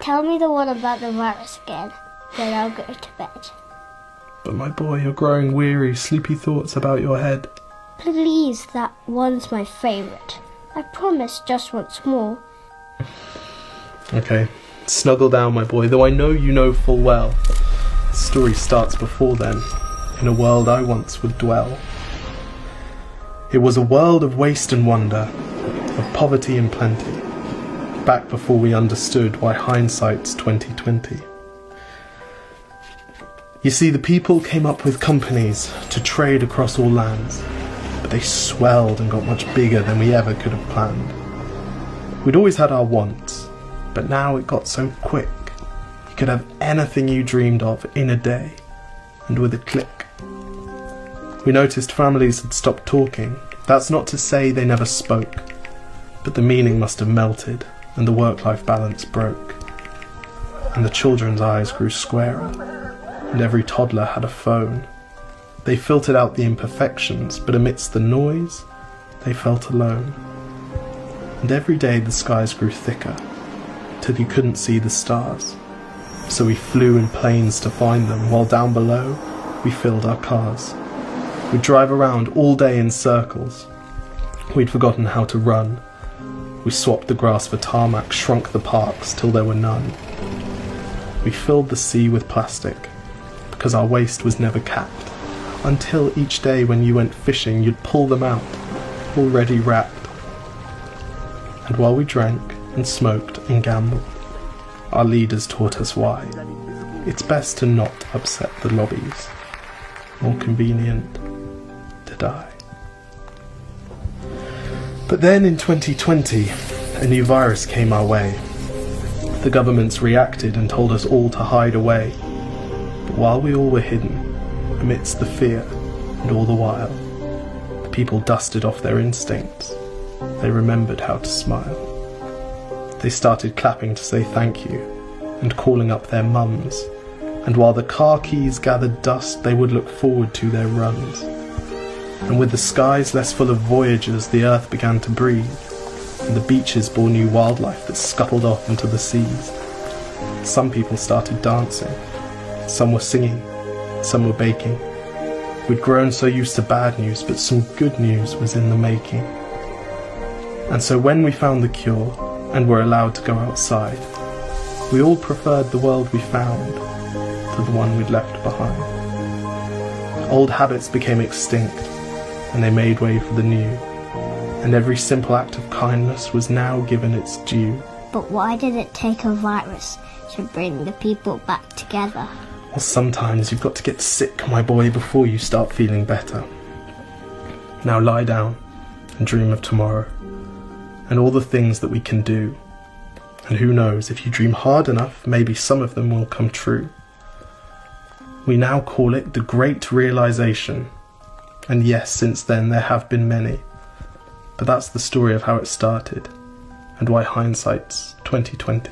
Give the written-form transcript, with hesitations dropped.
tell me the one about the virus again, then I'll go to bed. But my boy, you're growing weary, sleepy thoughts about your head. Please, that one's my favourite. I promise just once more. Okay, snuggle down, my boy, though I know you know full well. The story starts before then, in a world I once would dwell. It was a world of waste and wonder, of poverty and plenty, back before we understood why hindsight's 2020. You see, the people came up with companies to trade across all lands, but they swelled and got much bigger than we ever could have planned. We'd always had our wants, but now it got so quick. You could have anything you dreamed of in a day, and with a click. We noticed families had stopped talking. That's not to say they never spoke, but the meaning must have melted, and the work-life balance broke. And the children's eyes grew squarer, and every toddler had a phone. They filtered out the imperfections, but amidst the noise, they felt alone. And every day the skies grew thicker, till you couldn't see the stars. So we flew in planes to find them, while down below, we filled our cars. We'd drive around all day in circles. We'd forgotten how to run. We swapped the grass for tarmac, shrunk the parks till there were none. We filled the sea with plastic, because our waste was never capped, until each day when you went fishing you'd pull them out, already wrapped. And while we drank and smoked and gambled, our leaders taught us why. It's best to not upset the lobbies. More convenient to die. But then in 2020, a new virus came our way. The governments reacted and told us all to hide away. But while we all were hidden, amidst the fear, and all the while, the people dusted off their instincts. They remembered how to smile. They started clapping to say thank you, and calling up their mums. And while the car keys gathered dust, they would look forward to their runs. And with the skies less full of voyagers, the earth began to breathe, and the beaches bore new wildlife that scuttled off into the seas. Some people started dancing, some were singing, some were baking. We'd grown so used to bad news, but some good news was in the making. And so when we found the cure, and were allowed to go outside, we all preferred the world we found to the one we'd left behind. Old habits became extinct, and they made way for the new, and every simple act of kindness was now given its due. But why did it take a virus to bring the people back together? Well, sometimes you've got to get sick, my boy, before you start feeling better. Now lie down and dream of tomorrow, and all the things that we can do. And who knows, if you dream hard enough, maybe some of them will come true. We now call it the Great Realization. And yes, since then there have been many. But that's the story of how it started, and why hindsight's 2020.